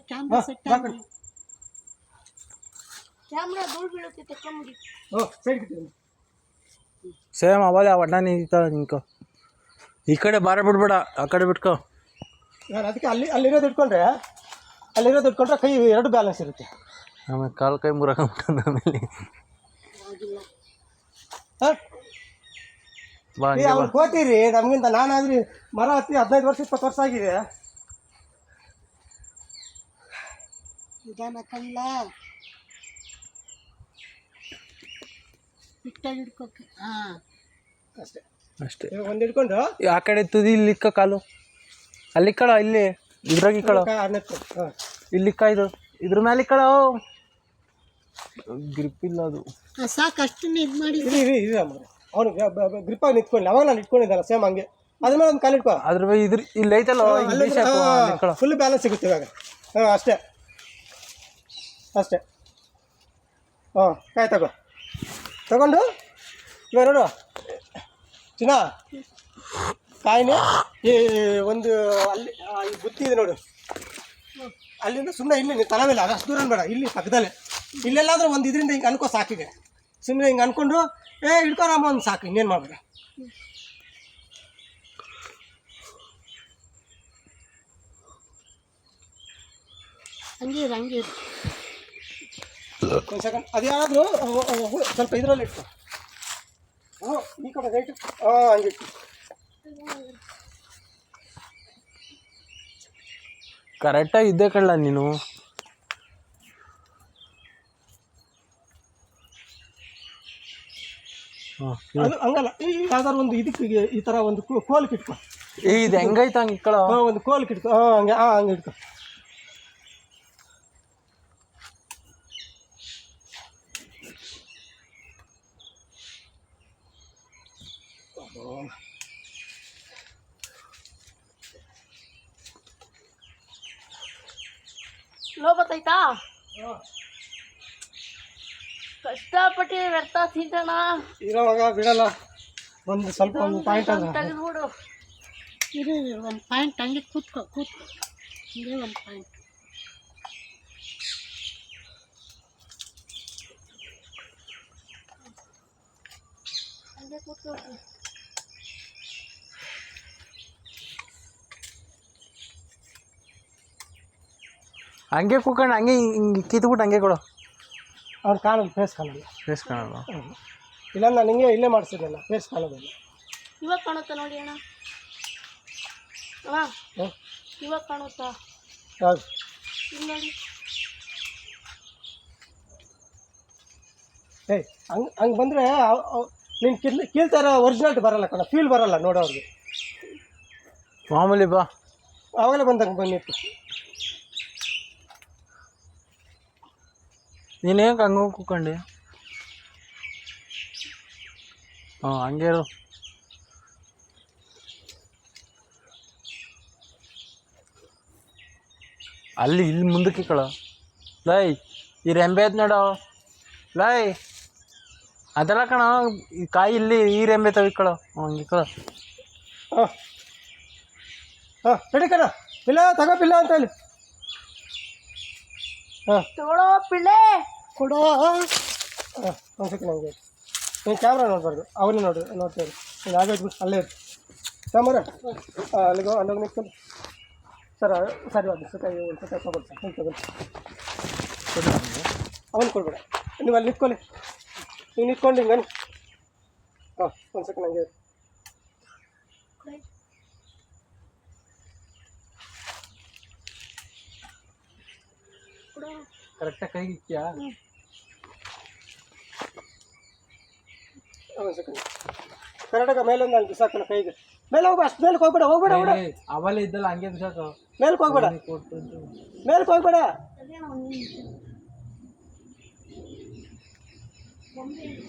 Camera set camera ಧೂಳು ಬೀಳುತ್ತೆ ತಕೊಂಬಿಡಿ. Same ಅವಲೇ ಒಡ್ಡ ನಿಂತ ನಿಂಕೋ ಈ ಕಡೆ ಬಾರ ಬಿಡ್ಬೇಡ ಆ ಕಡೆ ಬಿಟ್ಕೋ. ನಾನು ಅದಕ್ಕೆ ಅಲ್ಲಿರೋದು ಇಟ್ಕೊಂಡ್ರೆ ಕೈ ಎರಡು ಬ್ಯಾಲೆನ್ಸ್ ಇರುತ್ತೆ. ಆಮೇಲೆ ಕಾಲು ಕೈ ಮುರಕೊಂಬಿಟ್ಟು ಆಮೇಲೆ ಅವ್ರು ಕೋತೀರಿ ನಮಗಿಂತ. ನಾನಾದ್ರಿ ಮರ ಹತ್ತಿ 15 ವರ್ಷ 20 ವರ್ಷ ಆಗಿದೆ. ನಿಧಾನ ಕಲ್ಲ ಹಿಟ್ಟಾಗಿ ಹಿಡ್ಕೋಕೆ. ಹಾಂ ಅಷ್ಟೇ ಅಷ್ಟೇ. ಒಂದು ಹಿಡ್ಕೊಂಡು ಆ ಕಡೆ ತುದಿ ಇಲ್ಲಿ ಇಕ್ಕ ಕಾಲು ಅಲ್ಲಿ ಕಳ ಇಲ್ಲಿ ಇದ್ರಾಗಿ ಕಳ ಇಲ್ಲಿ ಇದು ಇದ್ರ ಮೇಲೆ ಕಳ ಗ್ರಿಪ್ ಇಲ್ಲ ಅದು ಸಾಕು ಅಷ್ಟನ್ನೇ ಇದು ಮಾಡಿ. ಅವನು ಗ್ರಿಪ್ಪಾಗಿ ನಿಂತ್ಕೊಂಡು ಅವಾಗ ನಾನು ಇಟ್ಕೊಂಡಿದ್ದಲ್ಲ ಸೇಮ್ ಹಂಗೆ ಅದ್ರ ಮೇಲೆ ಒಂದು ಕಾಲು ಇಟ್ಕೋ. ಅದ್ರ ಇದ್ರ ಇಲ್ಲಿ ಐತಲ್ಲ ಫುಲ್ ಬ್ಯಾಲೆನ್ಸ್ ಸಿಗುತ್ತೆ ಇವಾಗ. ಹಾಂ ಅಷ್ಟೇ ಹಾಂ ಕಾಯಿ ತಗೊಂಡು ಇವಾಗ ನೋಡು ಚಿನ್ನ ಕಾಯಿನೇ ಈ ಒಂದು ಅಲ್ಲಿ ಈ ಬುತ್ತಿ ಇದೆ ನೋಡು, ಅಲ್ಲಿಂದ ಸುಮ್ಮನೆ ಇಲ್ಲಿ ನೀನು ತಲೆ ಮೇಲೆ ಅಷ್ಟು ದೂರ ಬೇಡ, ಇಲ್ಲಿ ಪಕ್ಕದಲ್ಲೇ ಇಲ್ಲೆಲ್ಲಾದ್ರೂ ಒಂದು ಇದರಿಂದ ಹಿಂಗೆ ಅನ್ಕೋ ಸಾಕಿದೆ. ಸುಮ್ಮನೆ ಹಿಂಗೆ ಅನ್ಕೊಂಡು ಹಿಡ್ಕೊರಮ್ಮ ಒಂದು ಸಾಕು, ಇನ್ನೇನು ಮಾಡಬೇಡ. ಹಂಗೆ ಒಂದು ಸೆಕೆಂಡ್ ಅದು ಯಾರಾದರೂ ಸ್ವಲ್ಪ ಇದರಲ್ಲಿ ಇಟ್ಟು ಈ ಕಡೆ ರೈಟ್ ಹಂಗೆ ಇಟ್ಟು ಕರೆಕ್ಟಾಗಿ ಇದ್ದೇ ಕಳ್ಳ ನೀನು. ಅದು ಹಂಗಲ್ಲ, ಈ ಯಾವ್ದಾರು ಒಂದು ಇದಕ್ಕೆ ಈ ಥರ ಒಂದು ಕೋಲ್ಗೆ ಇಟ್ಕೊ. ಇದು ಹೆಂಗೈತೆ ಹಂಗೆ ಇಟ್ಕೊಳ. ಒಂದು ಕೋಲ್ಗೆ ಇಟ್ಕೊ. ಹಂಗೆ ಹಂಗೆ ಇಟ್ಕೊ. ಲೋ ಬತ್ತಾಯ್ತಾ? ಕಷ್ಟಪಟ್ಟು ವ್ಯರ್ಥ ತಿಂತಣ ಇರೋವಾಗ ಬಿಡಲ್ಲ. ಒಂದು ಸ್ವಲ್ಪ ಒಂದು ಪಾಯಿಂಟ್ ತೆಗೆದ್ಬಿಡು. ಇದು ಒಂದು ಪಾಯಿಂಟ್ ಹಂಗೆ ಕೂತ್ಕೋ ಇದೇ ಒಂದು ಪಾಯಿಂಟ್. ಹಂಗೆ ಕೂತ್ಕೋ. ಹಂಗೆ ಕೂತ್ಕೊಂಡು ಹಂಗೆ ಹಿಂಗೆ ಕಿತ್ಬಿಟ್ಟು ಹಂಗೆ ಕೊಡು. ಅವ್ರು ಕಾಣೋದು ಫೇಸ್ ಕಾಣಲ್ಲ. ಇಲ್ಲ ನಾನು ಹಿಂಗೆ ಇಲ್ಲೇ ಮಾಡಿಸಿದ್ನಲ್ಲ, ಫೇಸ್ ಕಾಣೋದಿಲ್ಲ. ಇವಾಗ ಕಾಣುತ್ತಾ ನೋಡಿ ಅಣ್ಣ, ಇವಾಗ ಕಾಣುತ್ತಾ? ಯಾವುದು ನೋಡಿ. ಹಂಗೆ ಬಂದರೆ ನೀನು ಕೀಳ್ತಾ ಇರೋ ಒರಿಜಿನಾಲಿಟಿ ಬರಲ್ಲ ಕಣ, ಫೀಲ್ ಬರಲ್ಲ ನೋಡೋರಿಗೆ. ಮಾಮೂಲಿ ಬಾ ಅವಾಗಲೇ ಬಂದಂಗೆ ಬಂದಿತ್ತು. ನೀನು ಹೇಗೆ ಹಂಗೆ ಕೂತ್ಕೊಂಡೆ? ಹಂಗೆ ಇರು. ಅಲ್ಲಿ ಇಲ್ಲಿ ಮುಂದಕ್ಕೆ ಕಳ ಲೈ ಈ ರೆಂಬೆ ಐತೆ ನೋಡ ಲೈ ಅದೆಲ್ಲ ಕಣ. ಈ ಕಾಯಿ ಇಲ್ಲಿ ಈ ರೆಂಬೆ ತವಿಕಳ ಹಂಗೆ ಕಳ. ರೆಡಿ ಕಣ, ಪಿಲ್ಲ ತಗೋ ಪಿಲ್ಲ ಅಂತ ಹೇಳಿ. ತಗೊಳ್ಳೋ ಪಿಳ್ಳೆ ಕೊಡೋ. ಒಂದು ಸೆಕೆಂಡ್ ಹಂಗೆ ನೀನು ಕ್ಯಾಮ್ರಾ ನೋಡಬಾರ್ದು, ಅವನೇ ನೋಡ್ತಾರೆ. ನೀನು ಆಗೋಯ್ತು ಅಲ್ಲೇ ಇರು ಕ್ಯಾಮರಾ. ಅಲ್ಲಿಗೋ ಅಲ್ಲೋಗಿ ನಿಂತ್ಕೊಂಡು ಸರ್ ಸರಿ ಅದು ಸಕಾಯಿ ಒಂದು ಸಕಾಯಿ ತಗೊಳ್ಳಿ ಸರ್, ನೀವು ತಗೊಳ್ಳಿ. ಅವನು ಕೊಡ್ಬೇಡ, ನೀವು ಅಲ್ಲಿ ನಿಂತ್ಕೊಳ್ಳಿ. ನೀವು ನಿಂತ್ಕೊಂಡು ಹಿಂಗೆ ಒಂದು ಸೆಕೆಂಡ್ ಹಂಗೆ ಇರು. ಕರೆಕ್ಟಾಗಿ ಕೈಗೆ ಇಕ್ಕಿಯಾ? ಒಂದು ಸೆಕೆಂಡ್ ಕರೆಕ್ಟಾಗ ಮೇಲೊಂದು ನಾನು ಬಿಸಾಕೋಣ ಕೈಗೆ. ಮೇಲೆ ಹೋಗ್ಬೇಡ, ಅಷ್ಟು ಮೇಲಕ್ಕೆ ಹೋಗ್ಬೇಡ ಅವಲೇ ಇದ್ದಲ್ಲ ಹಂಗೆ ಬಿಸಾಕ. ಮೇಲಕ್ಕೆ ಹೋಗ್ಬೇಡ, ಮೇಲಕ್ಕೆ ಹೋಗ್ಬೇಡ.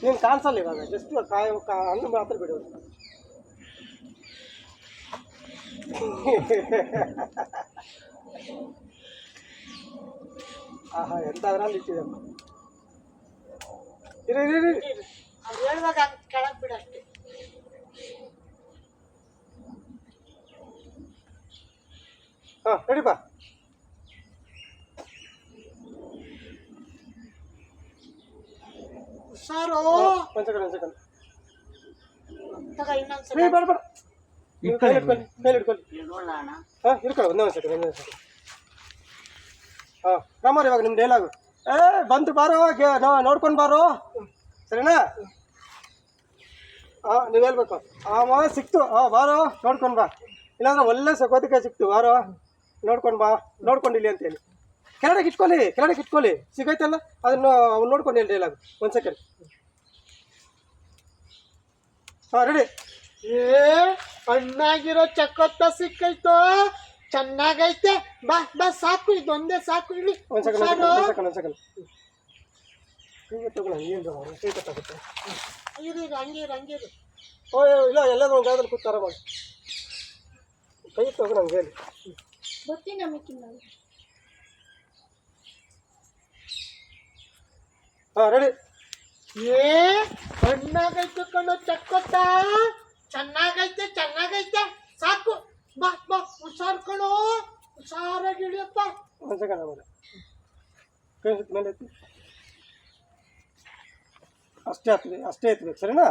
ನೀನು ಕಾಣಿಸಲ್ಲ ಇವಾಗ, ಜಸ್ಟ್ ಹಣ್ಣು ಮಾತ್ರ ಬಿಡು. ಆಹಾ ಎಂತ ಅದರಲ್ಲಿ ಇಟ್ಟಿದಮ್ಮ. ಇರಿ ಅದು ಹೇಳುವಾಗ ಕೆಳಗೆ ಬಿಡು ಅಷ್ಟೇ. ರೆಡಿ ಬಾ. ಹುಷಾರು. ಒಂದು ಸೆಕೆಂಡ್ ತಗ ಇನ್ನೊಂದ್ಸಲ ಬೇಡ ಬೇಡ ನೀವು ಕೈ ಇಟ್ಕೊಳ್ಳಿ. ಇಟ್ಕೊಳ್ಳಿ ಇಡೋಣ ಅಣ್ಣ. ಹಾಂ ಇಟ್ಕೊಳ್ಳಿ ಒಂದೇ ಸೆಕೆಂಡ್ ಹಾಂ ರಾಮರ್ ಇವಾಗ ನಿಮ್ಮ ಡೈಲಾಗು ಬಂತು ಬಾರೋ ನೋಡ್ಕೊಂಡು ಬಾರೋ ಸರಿನಾ ಹಾಂ ನೀವು ಹೇಳ್ಬೇಕು ಸಿಕ್ತು ಬಾರೋ ನೋಡ್ಕೊಂಡು ಬಾ ಇಲ್ಲಾಂದ್ರೆ ಒಳ್ಳೆ ಸಕೋತಿಕಾಯಿ ಸಿಕ್ತು ಬಾರೋ ನೋಡ್ಕೊಂಡು ಬಾ ನೋಡ್ಕೊಂಡು ಇಲ್ಲಿ ಅಂತೇಳಿ ಕೆಳಗೆ ಇಟ್ಕೊಳ್ಳಿ ಸಿಗೈತಲ್ಲ ಅದನ್ನು ಅವ್ನು ನೋಡ್ಕೊಂಡು ಹೇಳಿ ಡೈಲಾಗು ಒಂದು ಸೆಕೆಂಡ್ ಹಾಂ ರೆಡಿ ಹಣ್ಣಾಗಿರೋ ಚಕ್ಕೊತ್ತ ಸಿಕ್ಕೈತೋ, ಚೆನ್ನಾಗೈತೆ. ಬಾ ಸಾಕು, ಇದೊಂದೇ ಸಾಕು. ಇಲ್ಲಿ ಒಂದು ಸೆಕೆಂಡ್ ಈಗ ತಗೊಳ್ಳ ಏನು ಗೊತ್ತಾಗುತ್ತೆ. ಹಂಗಿರು. ಓ ಇಲ್ಲ ಎಲ್ಲರೂ ಒಂದು ಜಾಗದಲ್ಲಿ ಕೂತು ಆರಾಮಾಗಿ ಕೈ ತಗೋ ನಂಗೆ ಹೇಳಿ ಗೊತ್ತಿನ ಮಿಕ್ಕಿನ. ಹಾಂ ರೆಡಿ ಹಣ್ಣಾಗೈತೆ ಕಣೋ ಚಕ್ಕೊತ್ತ, ಚೆನ್ನಾಗೈತೆ ಸಾಕು. ಬಾ ಹುಷಾರ್ ಕಣೋ, ಹುಷಾರಾಗಿ ಇಳಿಯಪ್ಪ. ಒಂದು ಸೆಕೆಂಡ್ ಆಮೇಲೆ ಕೈ ಮೇಲೆ ಎತ್ತಿ ಅಷ್ಟೇ ಎತ್ತಬೇಕು ಸರಿನಾ.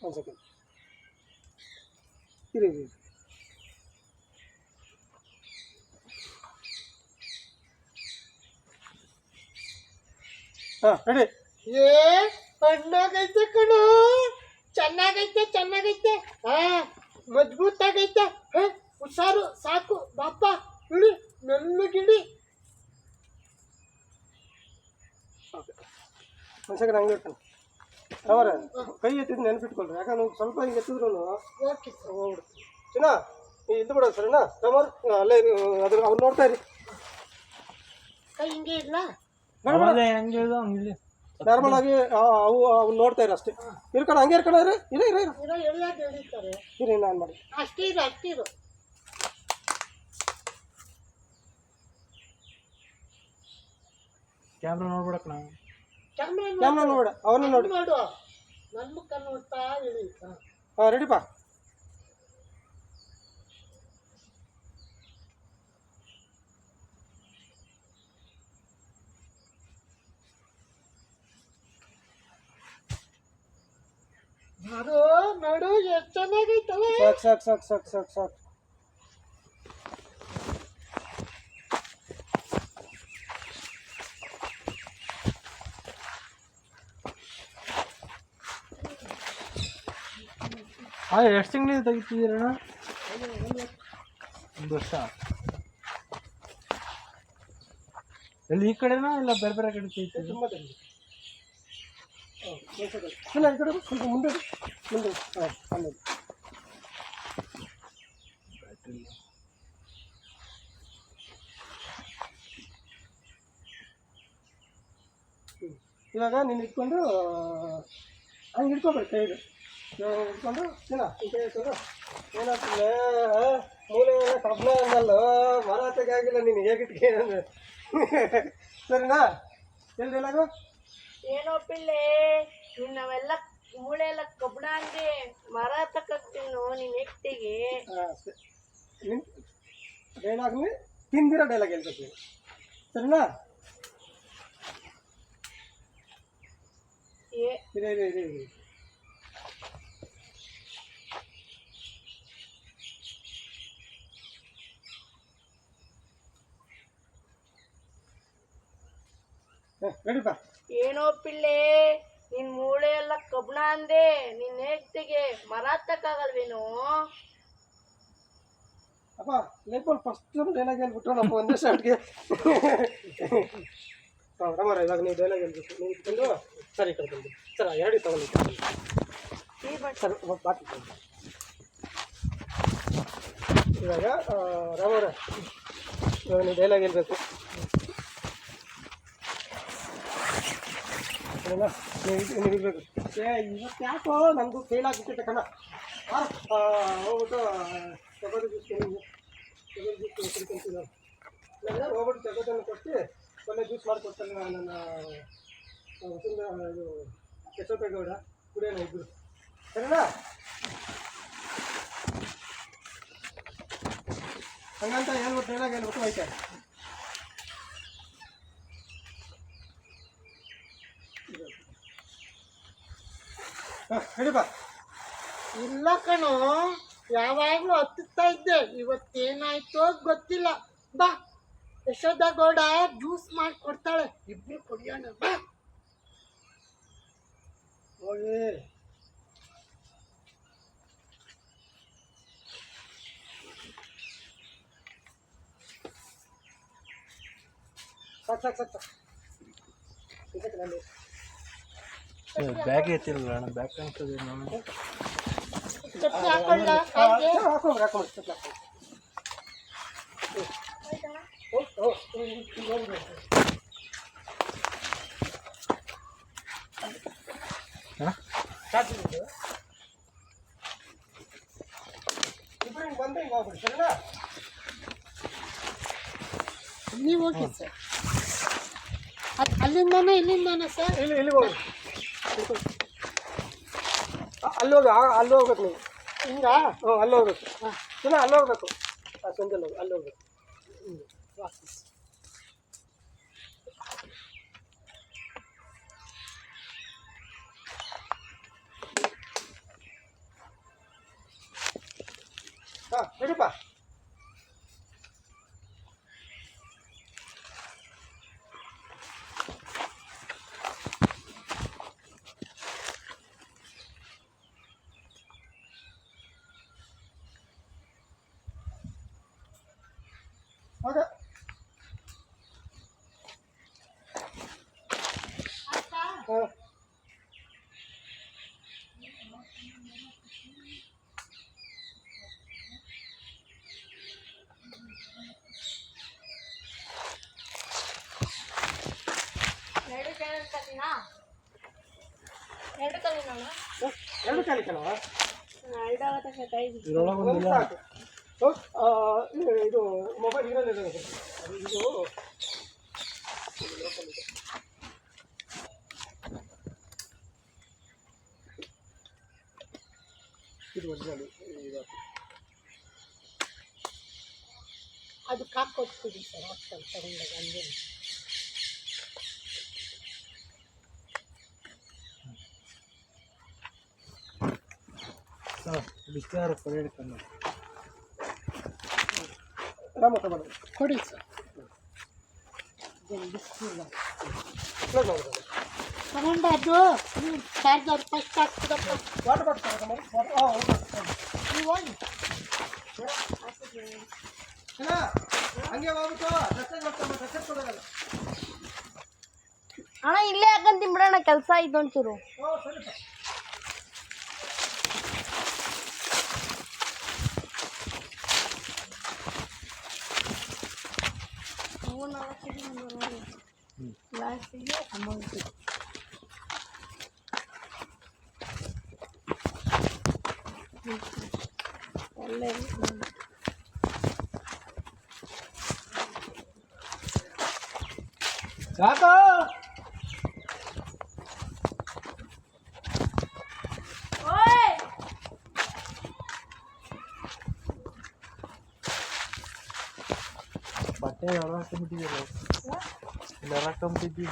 ಒಂದು ಸೆಕೆಂಡ್ ಇರಿ ಹಾಂ ರೆಡಿ ಹಣ್ಣಾಗೈತೆ ಕಣೋ, ಚೆನ್ನಾಗೈತೆ. ಮಜಬೂತಾಗೈತೆ. ಹುಷಾರು ಸಾಕು. ಬಾಪ ಇಳಿ, ಮೆಲ್ಲಗಿಳಿ. ಒಂದು ಸೆಕೆಂಡ್ ಹಂಗೆ ಇರ್ತಾನೆ ಅವರ ಕೈ ಎತ್ತಿದ್ದು ನೆನಪಿಟ್ಕೊಳ್ರಿ, ಯಾಕಂದ್ರೆ ಸ್ವಲ್ಪ ಹಿಂಗೆ ಎತ್ತಿದ್ರು ಓಕೆ ಹೋಗ್ಬಿಡುತ್ತೆ. ಚಿನ್ನ ಇದು ಬಿಡೋದು ಸರಿನಾ ರಾಮರ್ ಅಲ್ಲೇ ಅದ್ರ ಅವ್ರು ನೋಡ್ತಾ ಇರಿ. ಕೈ ಹಿಂಗೆ ಇಲ್ಲ. ಹೆಂಗೆ ಹೇಳ್ದ ಹಂಗಿಲ್ಲಿ ನಾರ್ಮಲ್ ಆಗಿ ಅವ್ನು ನೋಡ್ತಾ ಇರಿ ಅಷ್ಟೇ. ಹಂಗೆ ಇರ್ಕೊಂಡ್ರಿ ಇಲ್ಲ ಎಳಿಯಾಗಿ ಎಳಿತಾರೆ ಇರಿ ನಾನು ಮಾಡಿ ಅಷ್ಟೇ ಇರು. ಕ್ಯಾಮ್ರಾ ನೋಡ್ಬಿಡಕ್ ನಾವು ಕ್ಯಾಮ್ರಾ ನೋಡ ಅವನ್ನ ನೋಡಿ ನೋಡು, ನನ್ನ ಮುಖ ನೋಡ್ತಾ ಇಳಿ. ಹಾಂ ರೆಡಿಪಾ. ನೋಡು ಎಷ್ಟು ಚೆನ್ನಾಗೈತಲ್ಲ. ಸಾಕು ಎಷ್ಟು ತಿಂಗಳಿಂದ ತೆಗಿತಿದ್ದೀರಣ್ಣ? 1 ವರ್ಷ. ಎಲ್ಲಿ ಈ ಕಡೆನಾ ಇಲ್ಲ ಬೇರೆ ಕಡೆ ತೆಗಿತೀವಿ? ತುಂಬ ಇಲ್ಲ ಈ ಕಡೆ ಸ್ವಲ್ಪ ಮುಂದೆ ಹಾಂ ಆಮೇಲೆ ಇವಾಗ ನೀನು ಇಟ್ಕೊಂಡು ಹಂಗೆ ಇಟ್ಕೊಬೇಡಿ ಕೈದು ಇಟ್ಕೊಂಡು ಚಿನ್ನ ಕೈ ಇಟ್ಕೊಂಡು ಏನಾಗ್ತದೆ ಮೂಲೆ ಕಬ್ಬಣ ಅನ್ನಲ್ಲ ಮರ ತೆಗಿಯಾಗಿಲ್ಲ ನೀನು ಹೇಗಿಟ್ಕೆ ಸರಿನಾ ಎಲ್ಲಿಲಾಗು ಏನೋ ಪಿಳ್ಳೆ ನಿನ್ನವೆಲ್ಲ ಮೂಳೆ ಎಲ್ಲ ಕಬ್ಬಣ ಅಂದೆ ಮರ ತಕ್ತೀನೋ ನಿನ್ನ ಎಟ್ಟಿಗೆ. ಡೈಲಾಗ್ ತಿಂದಿರೋ ಡೈಲಾಗ್ ಹೇಳ್ಬೇಕು ಸರಿನಾ. ಇರಿ ರೆಡಿಪಾ. ಏನೋ ಪಿಳ್ಳೆ ನಿನ್ ಮೂಳೆ ಎಲ್ಲ ಕಬ್ಬಣ ಅಂದೆ ನಿನ್ನ ಎಟ್ಟಿಗೆ ಮರ ತಕ್ಕಾಗಲ್ವೇನೋ. ಅಪ್ಪ ಲೇಪಲ್ಲಿ ಫಸ್ಟ್ ಡೈಲಾಗ್ ಹೇಳ್ಬಿಟ್ರಪ್ಪ ಒಂದೇ ಶಾರ್ಟ್ಗೆ. ಹಾಂ ರಾಮರ ಇವಾಗ ನೀವು ಡೈಲಾಗ್ ಹೇಳ್ಬೇಕು. ನೀವು ಇಟ್ಕೊಂಡು ಸರಿ ಕಳ್ಕೊಂಡು ಸರ್ 2 ತಗೊಂಡು ಸರ್ ಬಾಕಿ ಇವಾಗ ರಾಮರ ಇವಾಗ ನೀವು ಡೈಲಾಗ್ ಹೇಳ್ಬೇಕು. ಸರಿನಾ ನೀವು ಇರಬೇಕು. ಇವತ್ತು ಯಾಕೋ ನನಗೂ ಫೇಲ್ ಆಗಿಬಿಟ್ಟೈತೆ ಕಣ. ಹೋಗ್ಬಿಟ್ಟು ಚಪಾತಿ ಜ್ಯೂಸ್ ಕುಡ್ಕೊಂತೀನಿ ನಾನು. ಹೋಗ್ಬಿಟ್ಟು ಚಪಾತಿಯನ್ನು ಕೊಟ್ಟು ಒಳ್ಳೆ ಜ್ಯೂಸ್ ಮಾಡಿಕೊಡ್ತಾರೆ ನನ್ನ ಇದು ಕೆಶೋಪೇಗೌಡ ಕುಡಿಯೋಣ ಇಬ್ಬರು ಸರಿನಾ. ಹಂಗಂತ ಹೇಳ್ಬಿಟ್ಟು ಡೈಲಾಗ್ ಹೇಳ್ಬಿಟ್ಟು ಹೋಯ್ತಾರೆ. ನಡಿ ಬಾ. ಇಲ್ಲ ಕಣೋ, ಯಾವಾಗ್ಲೂ ಹತ್ತುತ್ತಾ ಇದ್ದೆ, ಇವತ್ತೇನಾಯ್ತೋ ಗೊತ್ತಿಲ್ಲ. ಬಾ, ಯಶೋಧ ಗೌಡ ಜ್ಯೂಸ್ ಮಾಡಿ ಕೊಡ್ತಾಳೆ, ಇಬ್ರು ಕುಡಿಯೋಣ ಬಾ. ಹೋಗಿ ಸಾಕು ಸಾಕು ಸಾಕು ಬ್ಯಾಗ್ ಎತ್ತಿರಲ್ಲ ಅಣ್ಣ, ಬ್ಯಾಗ್ ಕಾಣ್ತದೆ ನಾನು. ಚಟ್ನಿ ಹಾಕೊಳ್ಳ ಕಾಯ್ಗೆ? ಹಾಕೊಂಡ್ರಿ ಹಾಕೊಂಡ್ರಿ ಇಬ್ರು ಹಿಂಗೆ ಬಂದ್ರೆ ಹಿಂಗೆ ಹೋಗ್ಬಿಡಿ ಸರಿನಾ? ನೀವು ಹೋಗಿ ಸರ್. ಅಲ್ಲಿಂದಾನೆ ಇಲ್ಲಿಂದಾನೆ ಸರ್? ಇಲ್ಲಿ ಹೋಗಿ ಅಲ್ಲಿ ಹೋಗಿ ಅಲ್ಲಿ ಹೋಗ್ಬೇಕು ನೀವು. ಹಿಂಗ? ಹ್ಞೂ ಅಲ್ಲಿ ಹೋಗ್ಬೇಕು. ಇಲ್ಲ ಅಲ್ಲಿ ಹೋಗ್ಬೇಕು. ಸಂಜೆಲ್ಲಿ ಹೋಗಿ ಅಲ್ಲಿ ಹೋಗ್ಬೇಕು. ವಾಪಸ್ ಹಾಂ ನಡಿಪ್ಪ. ಓಕೆ ಹಾಂ ಎರಡು ಕಾಲಿ ಕಣವ ಇದ್ರೊಳಗೆ ಒಂದು ಸಾಕು. ಇದು ಮೊಬೈಲ್ ಇರೋದಿಲ್ಲ ಇದು ಇದು ಒರಿಜಿನಲ್ ಇದು ಅದು ಕಾಕೊಡ್ತೀವಿ ಸರ್, ಹಾಕ್ತಾರೆ ತಗೊಂಡಾಗ ಹಂಗೆ. ಬಿಸ್ತಾರ ಕೊಡಿಡ್ಕೊಂಡು ರಾಮ ತಗೊಂಡು ಕೊಡಿ ಸರ್. ಬಿಸಿಲ್ಲ ಕ್ಲೋಸ್ ಮಾಡ್ಬೋದು. ತಗೊಂಡು ಅದು ಚಾರ್ಜರ್ ಫಸ್ಟ್ ಹಾಕ್ತದಪ್ಪ. ವಾಟರ್ ಬಾಟಲ್ ತಗೊಂಡು ಹಾಂ ನೀವು ಹೋಗಿ ಹಂಗೆ ಹೋಗ್ಬಿಟ್ಟು ಡ್ರೆಸ್ ಕೊಡೋದಲ್ಲ. ಅಣ್ಣ ಇಲ್ಲೇ ಹಾಕಂತೀನಿ ಬಿಡೋಣ, ಕೆಲಸ ಇದು ಒಂಚೂರು. ಓ ಸರಿಪ್ಪ. ಲಾಸ್ಟಿಗೆ ಅಮೌಂಟ್ ಒಳ್ಳೆ ಸಾಕು ಬಟ್ಟೆ ಎಲ್ಲ ಹಾಕೊಂಡ್ಬಿಟ್ಟಿದ್ದೀರ, ಎಲ್ಲ ಹಾಕೊಂಡ್ಬಿಟ್ಟಿದ್ದಿ.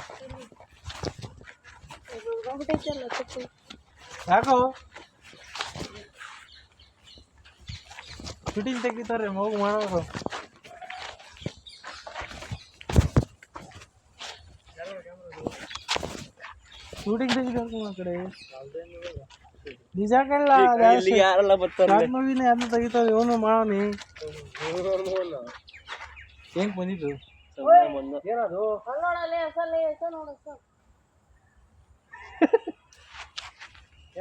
ಯಾಕೋ ಶೂಟಿಂಗ್ ತೆಗಿತಾರೆ, ಹೋಗಿ ಮಾಡೋರು. ಶೂಟಿಂಗ್ ತೆಗಿತಾರೆ ಆ ಕಡೆ. ನಿಜ ಕಳ್ಳ, ಯಾರೆಲ್ಲ ಬರ್ತಾರೆ ಮೂವಿನ ಯಾರನ್ನ ತೆಗಿತಾರೆ, ಇವನು ಮಾಡೋನಿ. ಹೆಂಗ್ ಬಂದಿದ್ದು ಏನದು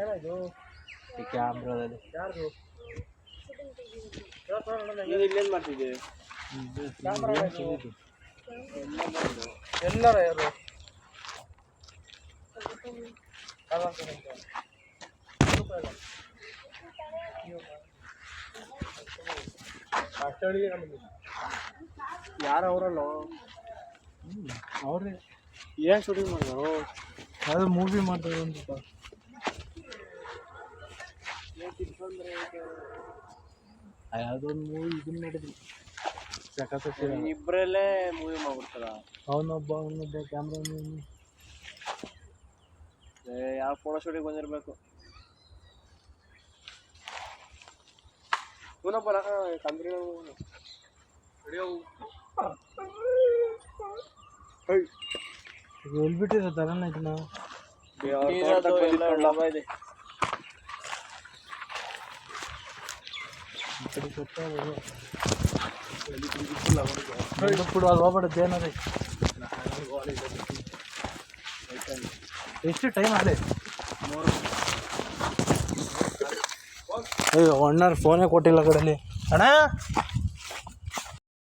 ಏನಾಯ್ತು ಕ್ಯಾಮ್ರಾದಲ್ಲಿ? ಯಾರ್ದು ಇಲ್ಲೇನ್ ಮಾಡ್ತಿದ್ದೆ? ಎಲ್ಲರ ಯಾರು ಯಾರು ಅವರಲ್ಲ ಅವ್ರೆ ಏನ್ ಶೂಟಿಂಗ್ ಮಾಡಿದ್ರು? ಅದು ಮೂವಿ ಮಾಡ್ತಾರೆ ಅಂತ. ಯಾವುದೊಂದು ಮೂವಿ ಇದನ್ನ ಮಾಡಿದ್ವಿ, ಸಖತ್. ಇಬ್ಬರಲ್ಲೇ ಮೂವಿ ಮಾಡ್ಬಿಡ್ತಾರ. ಅವನೊಬ್ಬ ಕ್ಯಾಮ್ರಾ ಯಾವ ಫೋಟೋ ಶೂಟಿಂಗ್ ಬಂದಿರ್ಬೇಕು. ಎಲ್ಲಿ ಬಿಟ್ಟಿರೋ ತರನ ಇದನ್ನ ಇದೆ ಬಿಡು ಅಲ್ಲಿ ಹೋಗ್ಬಿಡುತ್ತೆ ಏನಾದ್ರೆ ಎಷ್ಟು ಟೈಮ್ ಆಗಲಿ ಅಯ್ಯೋ ಅಣ್ಣರು ಫೋನೇ ಕೊಟ್ಟಿಲ್ಲ ಕಡೆಯಲ್ಲಿ ಅಣ್ಣ